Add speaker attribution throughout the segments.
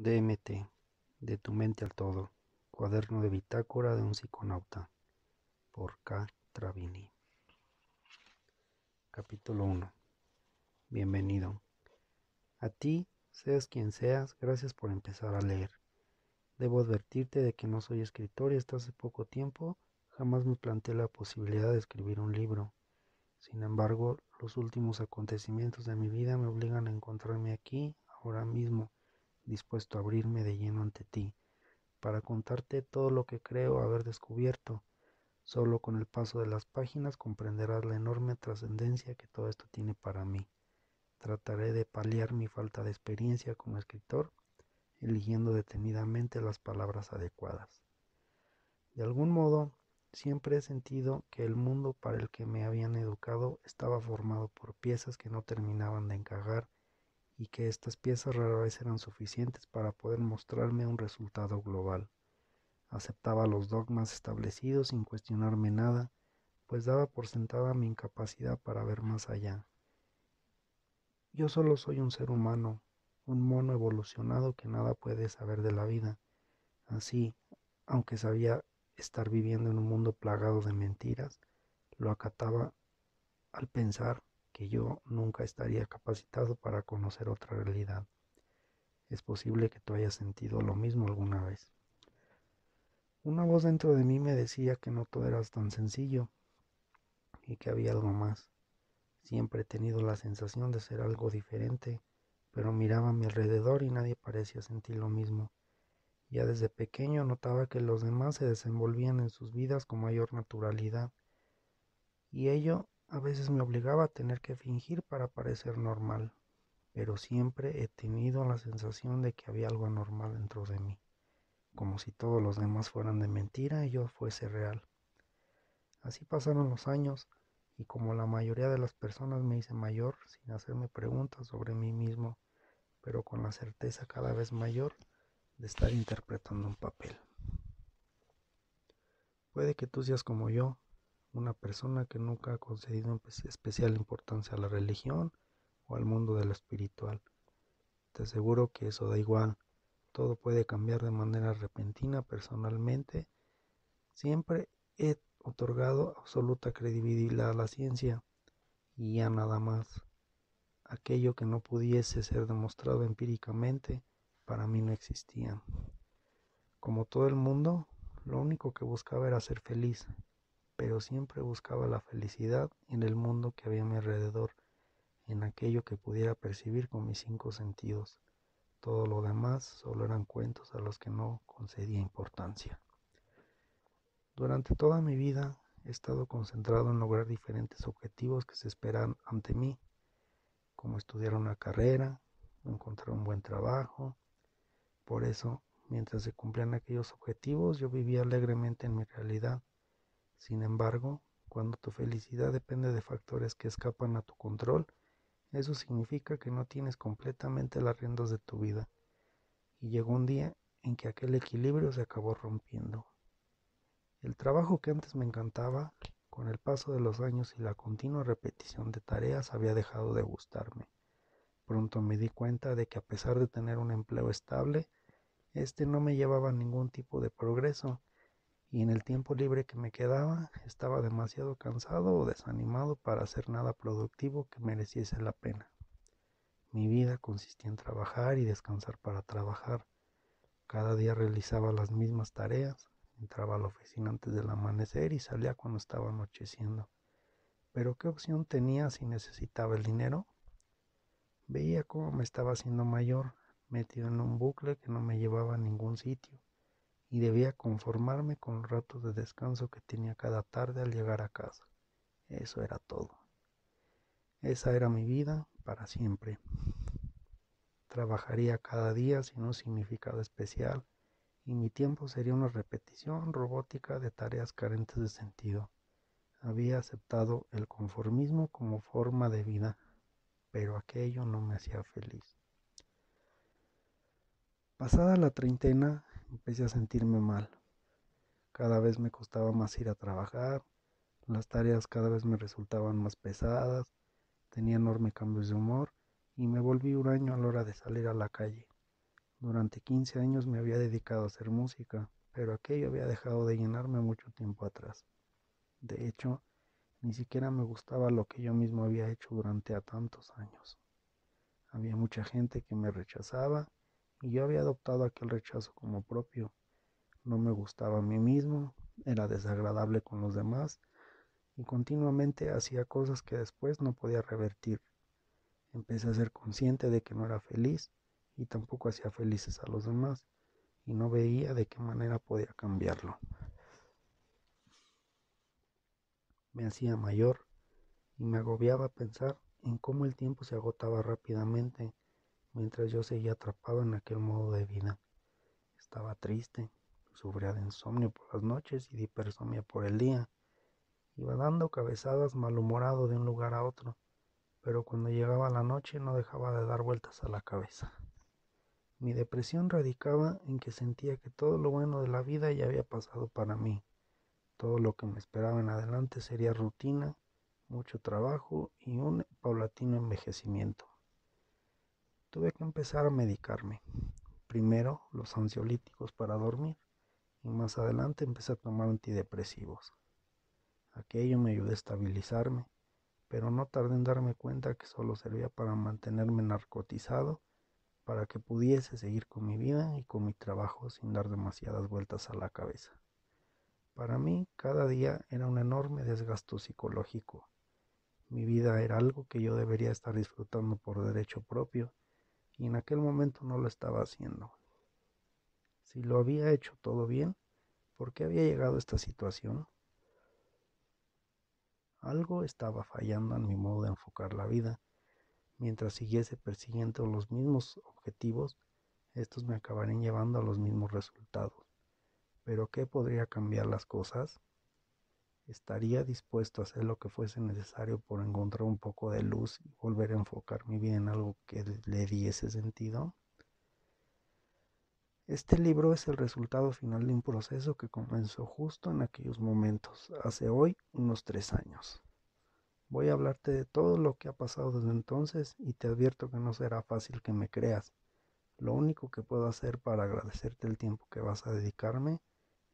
Speaker 1: DMT, de tu mente al todo, cuaderno de bitácora de un psiconauta, por K. Travini. Capítulo 1. Bienvenido. A ti, seas quien seas, gracias por empezar a leer. Debo advertirte de que no soy escritor y hasta hace poco tiempo jamás me planteé la posibilidad de escribir un libro. Sin embargo, los últimos acontecimientos de mi vida me obligan a encontrarme aquí, ahora mismo, dispuesto a abrirme de lleno ante ti, para contarte todo lo que creo haber descubierto. Solo con el paso de las páginas comprenderás la enorme trascendencia que todo esto tiene para mí. Trataré de paliar mi falta de experiencia como escritor, eligiendo detenidamente las palabras adecuadas. De algún modo, siempre he sentido que el mundo para el que me habían educado estaba formado por piezas que no terminaban de encajar y que estas piezas rara vez eran suficientes para poder mostrarme un resultado global. Aceptaba los dogmas establecidos sin cuestionarme nada, pues daba por sentada mi incapacidad para ver más allá. Yo solo soy un ser humano, un mono evolucionado que nada puede saber de la vida. Así, aunque sabía estar viviendo en un mundo plagado de mentiras, lo acataba al pensar que yo nunca estaría capacitado para conocer otra realidad. Es posible que tú hayas sentido lo mismo alguna vez. Una voz dentro de mí me decía que no todo era tan sencillo y que había algo más. Siempre he tenido la sensación de ser algo diferente, pero miraba a mi alrededor y nadie parecía sentir lo mismo. Ya desde pequeño notaba que los demás se desenvolvían en sus vidas con mayor naturalidad, y ello a veces me obligaba a tener que fingir para parecer normal, pero siempre he tenido la sensación de que había algo anormal dentro de mí, como si todos los demás fueran de mentira y yo fuese real. Así pasaron los años, y como la mayoría de las personas me hice mayor sin hacerme preguntas sobre mí mismo, pero con la certeza cada vez mayor de estar interpretando un papel. Puede que tú seas como yo, una persona que nunca ha concedido especial importancia a la religión o al mundo de lo espiritual. Te aseguro que eso da igual, todo puede cambiar de manera repentina. Personalmente, siempre he otorgado absoluta credibilidad a la ciencia y a nada más. Aquello que no pudiese ser demostrado empíricamente, para mí no existía. Como todo el mundo, lo único que buscaba era ser feliz, pero siempre buscaba la felicidad en el mundo que había a mi alrededor, en aquello que pudiera percibir con mis 5 sentidos. Todo lo demás solo eran cuentos a los que no concedía importancia. Durante toda mi vida he estado concentrado en lograr diferentes objetivos que se esperan ante mí, como estudiar una carrera, encontrar un buen trabajo. Por eso, mientras se cumplían aquellos objetivos, yo vivía alegremente en mi realidad. Sin embargo, cuando tu felicidad depende de factores que escapan a tu control, eso significa que no tienes completamente las riendas de tu vida. Y llegó un día en que aquel equilibrio se acabó rompiendo. El trabajo que antes me encantaba, con el paso de los años y la continua repetición de tareas, había dejado de gustarme. Pronto me di cuenta de que a pesar de tener un empleo estable, este no me llevaba a ningún tipo de progreso, y en el tiempo libre que me quedaba estaba demasiado cansado o desanimado para hacer nada productivo que mereciese la pena. Mi vida consistía en trabajar y descansar para trabajar. Cada día realizaba las mismas tareas, entraba a la oficina antes del amanecer y salía cuando estaba anocheciendo. Pero ¿qué opción tenía si necesitaba el dinero? Veía cómo me estaba haciendo mayor, metido en un bucle que no me llevaba a ningún sitio, y debía conformarme con los ratos de descanso que tenía cada tarde al llegar a casa. Eso era todo. Esa era mi vida para siempre. Trabajaría cada día sin un significado especial, y mi tiempo sería una repetición robótica de tareas carentes de sentido. Había aceptado el conformismo como forma de vida, pero aquello no me hacía feliz. Pasada la treintena, empecé a sentirme mal. Cada vez me costaba más ir a trabajar, las tareas cada vez me resultaban más pesadas, tenía enormes cambios de humor y me volví huraño a la hora de salir a la calle. Durante 15 años me había dedicado a hacer música, pero aquello había dejado de llenarme mucho tiempo atrás. De hecho, ni siquiera me gustaba lo que yo mismo había hecho durante a tantos años. Había mucha gente que me rechazaba y yo había adoptado aquel rechazo como propio. No me gustaba a mí mismo, era desagradable con los demás y continuamente hacía cosas que después no podía revertir. Empecé a ser consciente de que no era feliz y tampoco hacía felices a los demás y no veía de qué manera podía cambiarlo. Me hacía mayor y me agobiaba pensar en cómo el tiempo se agotaba rápidamente mientras yo seguía atrapado en aquel modo de vida. Estaba triste, sufría de insomnio por las noches y de hipersomnia por el día. Iba dando cabezadas malhumorado de un lugar a otro, pero cuando llegaba la noche no dejaba de dar vueltas a la cabeza. Mi depresión radicaba en que sentía que todo lo bueno de la vida ya había pasado para mí. Todo lo que me esperaba en adelante sería rutina, mucho trabajo y un paulatino envejecimiento. Tuve que empezar a medicarme. Primero los ansiolíticos para dormir y más adelante empecé a tomar antidepresivos. Aquello me ayudó a estabilizarme, pero no tardé en darme cuenta que solo servía para mantenerme narcotizado, para que pudiese seguir con mi vida y con mi trabajo sin dar demasiadas vueltas a la cabeza. Para mí, cada día era un enorme desgasto psicológico. Mi vida era algo que yo debería estar disfrutando por derecho propio, y en aquel momento no lo estaba haciendo. Si lo había hecho todo bien, ¿por qué había llegado a esta situación? Algo estaba fallando en mi modo de enfocar la vida. Mientras siguiese persiguiendo los mismos objetivos, estos me acabarían llevando a los mismos resultados. ¿Pero qué podría cambiar las cosas? ¿Estaría dispuesto a hacer lo que fuese necesario por encontrar un poco de luz y volver a enfocar mi vida en algo que le diese sentido? Este libro es el resultado final de un proceso que comenzó justo en aquellos momentos, hace hoy unos 3 años. Voy a hablarte de todo lo que ha pasado desde entonces y te advierto que no será fácil que me creas. Lo único que puedo hacer para agradecerte el tiempo que vas a dedicarme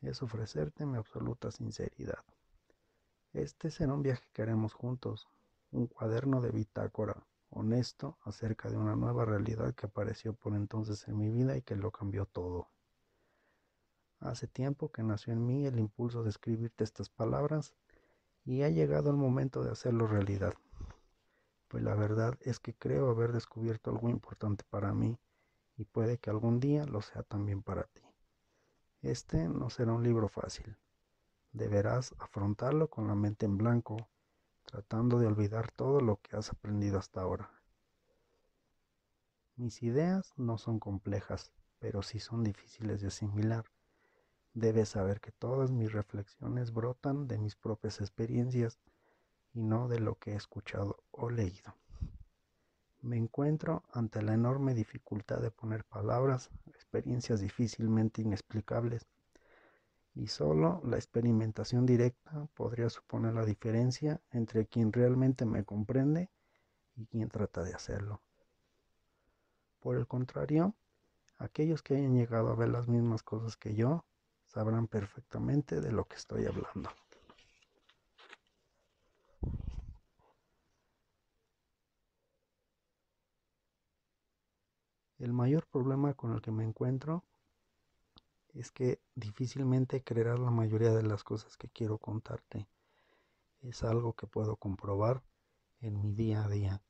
Speaker 1: es ofrecerte mi absoluta sinceridad. Este será un viaje que haremos juntos, un cuaderno de bitácora honesto acerca de una nueva realidad que apareció por entonces en mi vida y que lo cambió todo. Hace tiempo que nació en mí el impulso de escribirte estas palabras y ha llegado el momento de hacerlo realidad. Pues la verdad es que creo haber descubierto algo importante para mí y puede que algún día lo sea también para ti. Este no será un libro fácil. Deberás afrontarlo con la mente en blanco, tratando de olvidar todo lo que has aprendido hasta ahora. Mis ideas no son complejas, pero sí son difíciles de asimilar. Debes saber que todas mis reflexiones brotan de mis propias experiencias y no de lo que he escuchado o leído. Me encuentro ante la enorme dificultad de poner palabras a experiencias difícilmente inexplicables y solo la experimentación directa podría suponer la diferencia entre quien realmente me comprende y quien trata de hacerlo. Por el contrario, aquellos que hayan llegado a ver las mismas cosas que yo sabrán perfectamente de lo que estoy hablando. El mayor problema con el que me encuentro es que difícilmente creerás la mayoría de las cosas que quiero contarte. Es algo que puedo comprobar en mi día a día.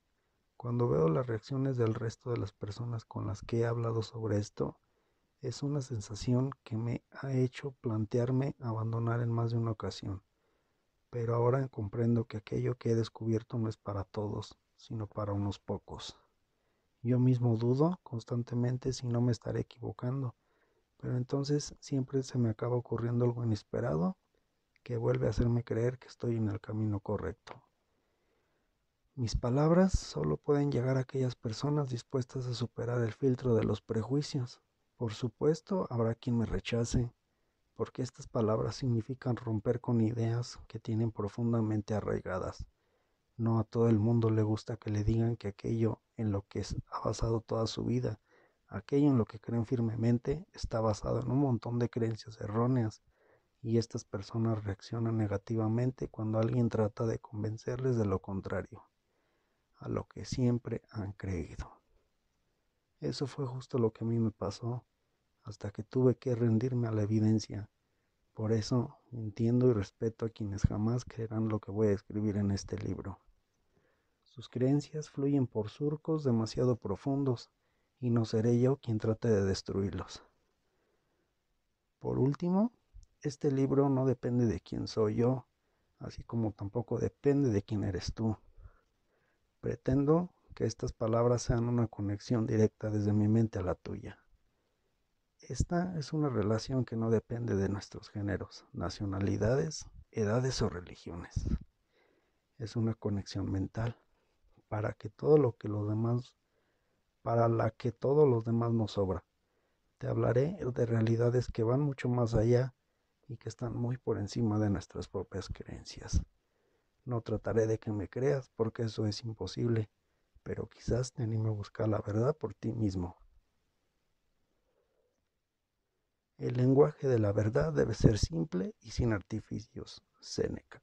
Speaker 1: Cuando veo las reacciones del resto de las personas con las que he hablado sobre esto, es una sensación que me ha hecho plantearme abandonar en más de una ocasión. Pero ahora comprendo que aquello que he descubierto no es para todos, sino para unos pocos. Yo mismo dudo constantemente si no me estaré equivocando, pero entonces siempre se me acaba ocurriendo algo inesperado que vuelve a hacerme creer que estoy en el camino correcto. Mis palabras solo pueden llegar a aquellas personas dispuestas a superar el filtro de los prejuicios. Por supuesto, habrá quien me rechace, porque estas palabras significan romper con ideas que tienen profundamente arraigadas. No a todo el mundo le gusta que le digan que aquello en lo que ha basado toda su vida Aquello en lo que creen firmemente está basado en un montón de creencias erróneas y estas personas reaccionan negativamente cuando alguien trata de convencerles de lo contrario, a lo que siempre han creído. Eso fue justo lo que a mí me pasó, hasta que tuve que rendirme a la evidencia. Por eso entiendo y respeto a quienes jamás creerán lo que voy a escribir en este libro. Sus creencias fluyen por surcos demasiado profundos, y no seré yo quien trate de destruirlos. Por último, este libro no depende de quién soy yo, así como tampoco depende de quién eres tú. Pretendo que estas palabras sean una conexión directa desde mi mente a la tuya. Esta es una relación que no depende de nuestros géneros, nacionalidades, edades o religiones. Es una conexión mental para que todo lo que los demás, para la que todos los demás nos sobra. Te hablaré de realidades que van mucho más allá y que están muy por encima de nuestras propias creencias. No trataré de que me creas porque eso es imposible, pero quizás te anime a buscar la verdad por ti mismo. El lenguaje de la verdad debe ser simple y sin artificios. Séneca.